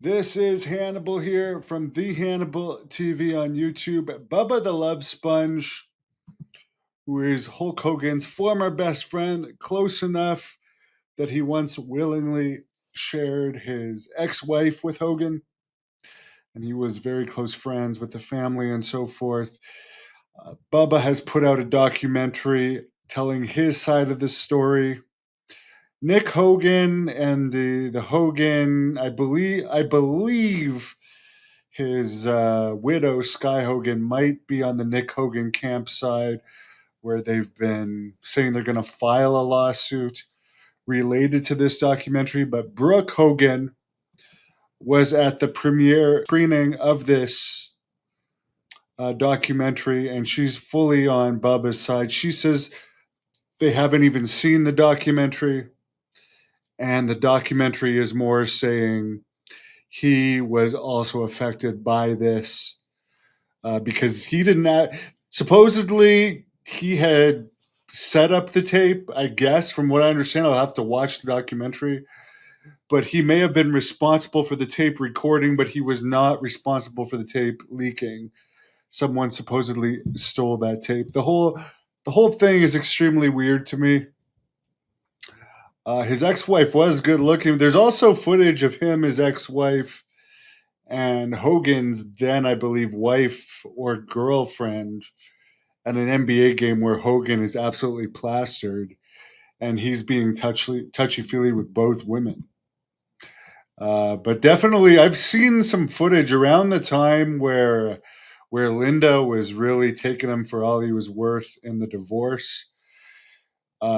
This is Hannibal here from the Hannibal TV on YouTube. Bubba the Love Sponge, who is Hulk Hogan's former best friend, close enough that he once willingly shared his ex wife with Hogan, and he was very close friends with the family and so forth. Bubba has put out a documentary telling his side of the story. Nick Hogan and the Hogan, I believe his widow, Sky Hogan, might be on the Nick Hogan camp side, where they've been saying they're going to file a lawsuit related to this documentary. But Brooke Hogan was at the premiere screening of this documentary, and she's fully on Bubba's side. She says they haven't even seen the documentary, and the documentary is more saying he was also affected by this because he did not. Supposedly, he had set up the tape. I guess, from what I understand, I'll have to watch the documentary. But he may have been responsible for the tape recording, but he was not responsible for the tape leaking. Someone supposedly stole that tape. The whole thing is extremely weird to me. His ex-wife was good looking. There's also footage of him, his ex-wife, and Hogan's then, I believe, wife or girlfriend at an NBA game where Hogan is absolutely plastered and he's being touchy feely with both women. But definitely, I've seen some footage around the time where Linda was really taking him for all he was worth in the divorce.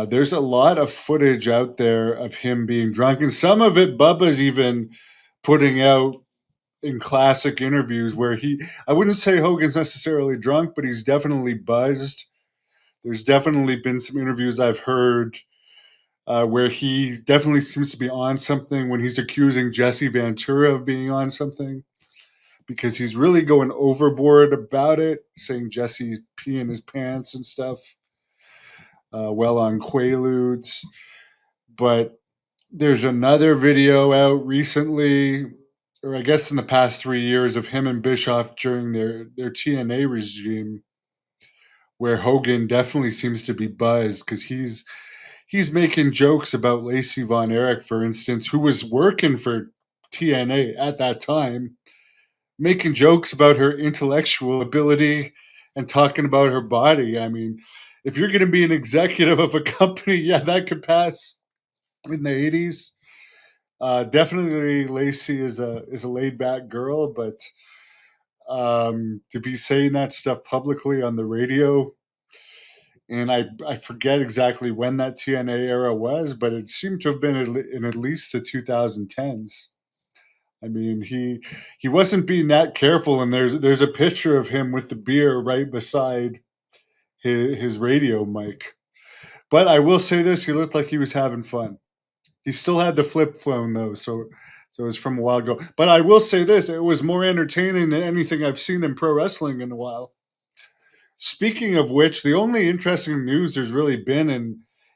There's a lot of footage out there of him being drunk, and some of it Bubba's even putting out in classic interviews where I wouldn't say Hogan's necessarily drunk, but he's definitely buzzed. There's definitely been some interviews I've heard where he definitely seems to be on something when he's accusing Jesse Ventura of being on something because he's really going overboard about it, saying Jesse's peeing his pants and stuff, well on Quaaludes. But there's another video out recently, or I guess in the past 3 years, of him and Bischoff during their TNA regime, where Hogan definitely seems to be buzzed because he's making jokes about Lacey Von Erich, for instance, who was working for TNA at that time, making jokes about her intellectual ability and talking about her body. I mean, if you're going to be an executive of a company, yeah, that could pass in the 80s. Definitely, Lacey is a laid back girl, but to be saying that stuff publicly on the radio, and I forget exactly when that TNA era was, but it seemed to have been in at least the 2010s. I mean, he wasn't being that careful, and there's a picture of him with the beer right beside his radio mic. But I will say this: he looked like he was having fun. He still had the flip phone though, so it was from a while ago. But I will say this: it was more entertaining than anything I've seen in pro wrestling in a while. Speaking of which, the only interesting news there's really been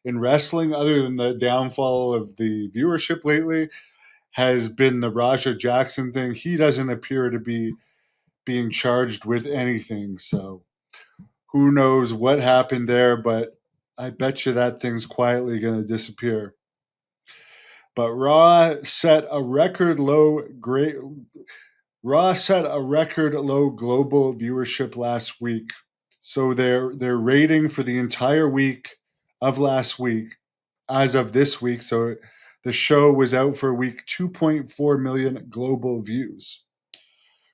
in wrestling, other than the downfall of the viewership lately, has been the Raja Jackson thing. He doesn't appear to be being charged with anything, so who knows what happened there? But I bet you that thing's quietly going to disappear. But Raw set a record low global viewership last week. So their rating for the entire week of last week, as of this week, so the show was out for a week, 2.4 million global views.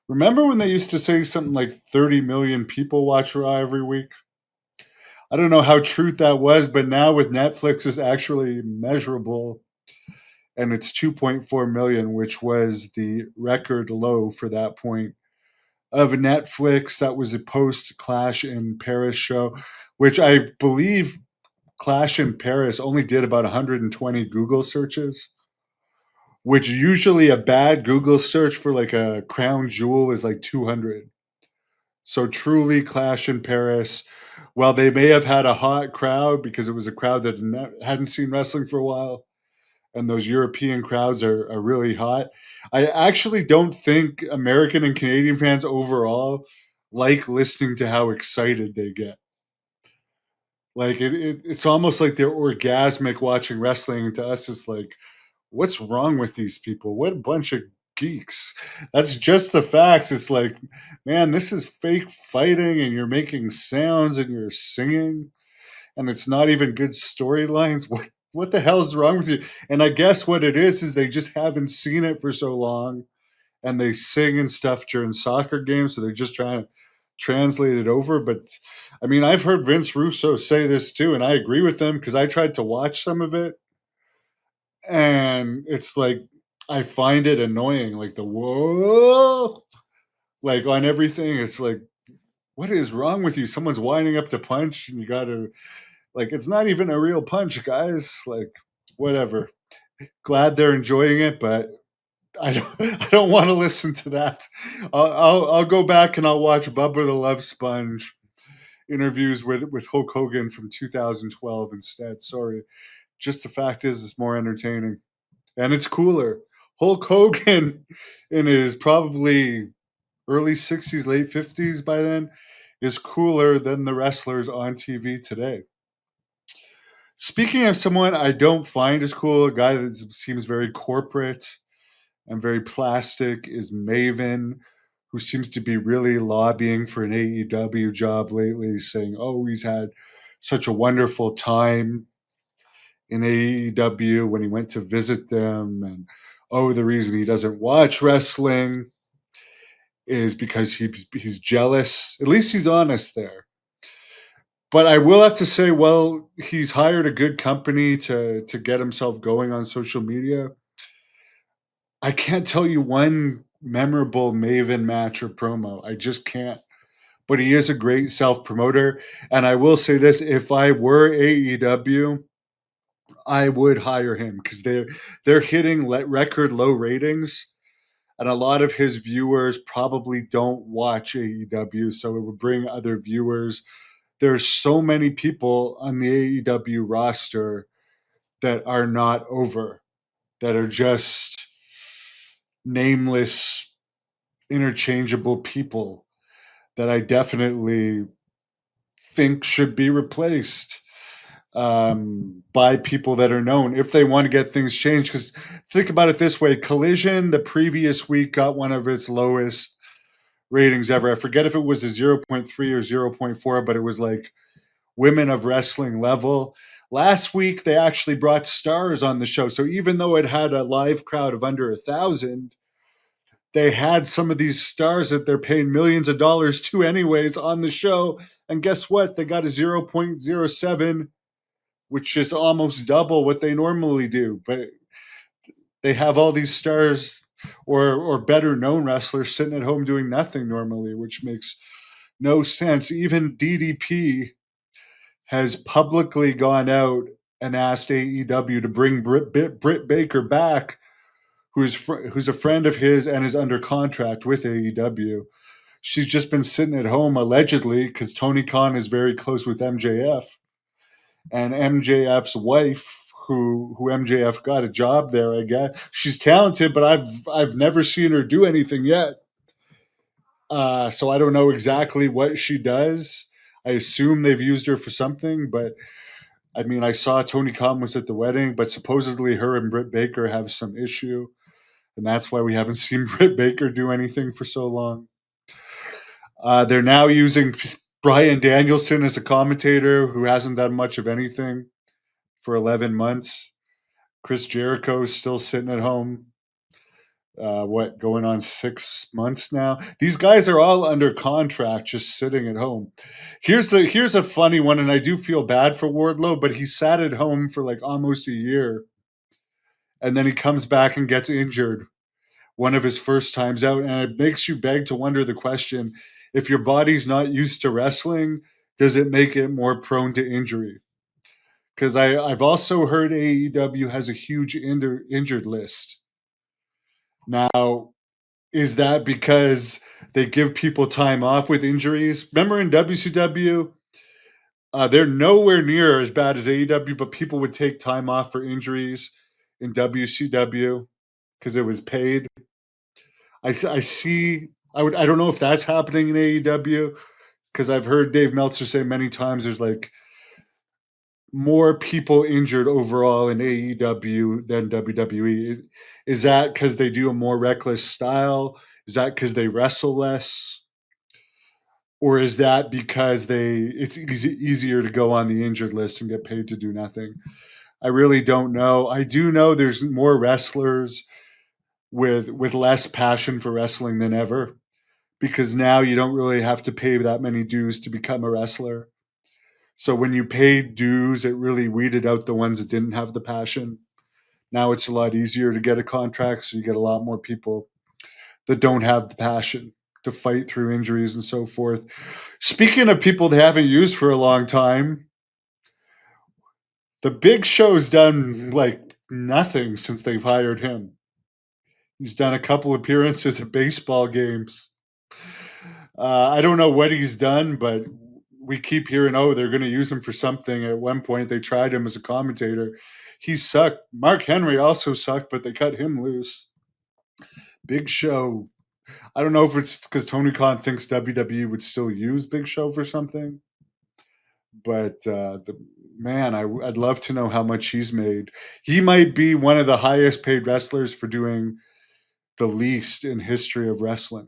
Remember when they used to say something like 30 million people watch Raw every week? I don't know how true that was, but now with Netflix is actually measurable, and it's 2.4 million, which was the record low for that point of Netflix. That was a post Clash in Paris show, which I believe Clash in Paris only did about 120 Google searches, which usually a bad Google search for like a crown jewel is like 200. So truly, Clash in Paris, while they may have had a hot crowd because it was a crowd that hadn't seen wrestling for a while, and those European crowds are really hot, I actually don't think American and Canadian fans overall like listening to how excited they get. Like it's almost like they're orgasmic watching wrestling. And to us, it's like, what's wrong with these people? What a bunch of geeks. That's just the facts. It's like, man, this is fake fighting, and you're making sounds and you're singing, and it's not even good storylines. What the hell is wrong with you? And I guess what it is they just haven't seen it for so long, and they sing and stuff during soccer games, so they're just trying to translate it over. But I mean, I've heard Vince Russo say this too, and I agree with him because I tried to watch some of it, and it's like I find it annoying, like the whoa, like on everything. It's like, what is wrong with you? Someone's winding up to punch, and you got to like, it's not even a real punch, guys. Like, whatever. Glad they're enjoying it, but I don't. I don't want to listen to that. I'll go back and I'll watch Bubba the Love Sponge interviews with Hulk Hogan from 2012 instead. Sorry, just the fact is, it's more entertaining and it's cooler. Hulk Hogan, in his probably early 60s, late 50s by then, is cooler than the wrestlers on TV today. Speaking of someone I don't find as cool, a guy that seems very corporate and very plastic, is Maven, who seems to be really lobbying for an AEW job lately, saying, oh, he's had such a wonderful time in AEW when he went to visit them. And oh, the reason he doesn't watch wrestling is because he's jealous. At least he's honest there. But I will have to say, well, he's hired a good company to get himself going on social media. I can't tell you one memorable Maven match or promo. I just can't. But he is a great self promoter. And I will say this: if I were AEW, I would hire him because they're hitting record low ratings, and a lot of his viewers probably don't watch AEW, so it would bring other viewers. There's so many people on the AEW roster that are not over, that are just nameless, interchangeable people that I definitely think should be replaced by people that are known if they want to get things changed. Because think about it this way: Collision the previous week got one of its lowest ratings ever. I forget if it was a 0.3 or 0.4, but it was like women of wrestling level. Last week they actually brought stars on the show, so even though it had a live crowd of under 1,000, they had some of these stars that they're paying millions of dollars to anyways on the show. And guess what? They got a 0.07, which is almost double what they normally do. But they have all these stars or better known wrestlers sitting at home doing nothing normally, which makes no sense. Even DDP has publicly gone out and asked AEW to bring Britt Baker back, who's a friend of his and is under contract with AEW. She's just been sitting at home allegedly because Tony Khan is very close with MJF, and MJF's wife, who MJF got a job there. I guess she's talented, but I've never seen her do anything yet. So I don't know exactly what she does. I assume they've used her for something, but I mean, I saw Tony Khan was at the wedding, but supposedly her and Britt Baker have some issue, and that's why we haven't seen Britt Baker do anything for so long. They're now using Brian Danielson as a commentator who hasn't done much of anything for 11 months. Chris Jericho is still sitting at home. Going on 6 months now? These guys are all under contract, just sitting at home. Here's a funny one, and I do feel bad for Wardlow, but he sat at home for like almost a year, and then he comes back and gets injured one of his first times out, and it makes you beg to wonder the question: if your body's not used to wrestling, does it make it more prone to injury? Because I've also heard AEW has a huge injured list. Now, is that because they give people time off with injuries? Remember in WCW, they're nowhere near as bad as AEW, but people would take time off for injuries in WCW because it was paid. I see. I don't know if that's happening in AEW because I've heard Dave Meltzer say many times there's like more people injured overall in AEW than WWE. Is that because they do a more reckless style? Is that because they wrestle less? Or is that because it's easier to go on the injured list and get paid to do nothing? I really don't know. I do know there's more wrestlers with less passion for wrestling than ever because now you don't really have to pay that many dues to become a wrestler. So when you paid dues, it really weeded out the ones that didn't have the passion. Now it's a lot easier to get a contract, so you get a lot more people that don't have the passion to fight through injuries and so forth. Speaking of people they haven't used for a long time, the Big Show's done like nothing since they've hired him. He's done a couple appearances at baseball games. I don't know what he's done, but we keep hearing, oh, they're going to use him for something. At one point, they tried him as a commentator. He sucked. Mark Henry also sucked, but they cut him loose. Big Show. I don't know if it's because Tony Khan thinks WWE would still use Big Show for something, but the man, I'd love to know how much he's made. He might be one of the highest paid wrestlers for doing the least in history of wrestling.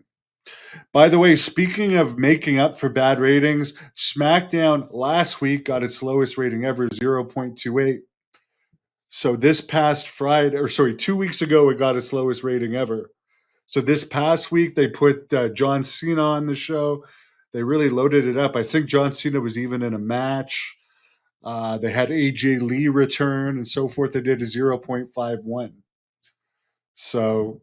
By the way, speaking of making up for bad ratings, SmackDown last week got its lowest rating ever, 0.28. So this past Friday, or sorry, 2 weeks ago, it got its lowest rating ever. So this past week, they put John Cena on the show. They really loaded it up. I think John Cena was even in a match. They had AJ Lee return and so forth. They did a 0.51. So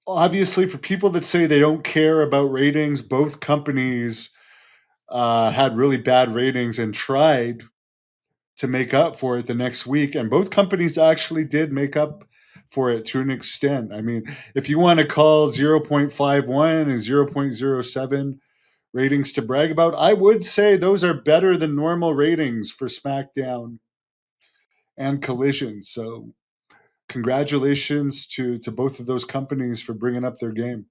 obviously, for people that say they don't care about ratings, both companies had really bad ratings and tried to make up for it the next week. And both companies actually did make up for it to an extent. I mean, if you want to call 0.51 and 0.07 ratings to brag about, I would say those are better than normal ratings for SmackDown and Collision. So congratulations to both of those companies for bringing up their game.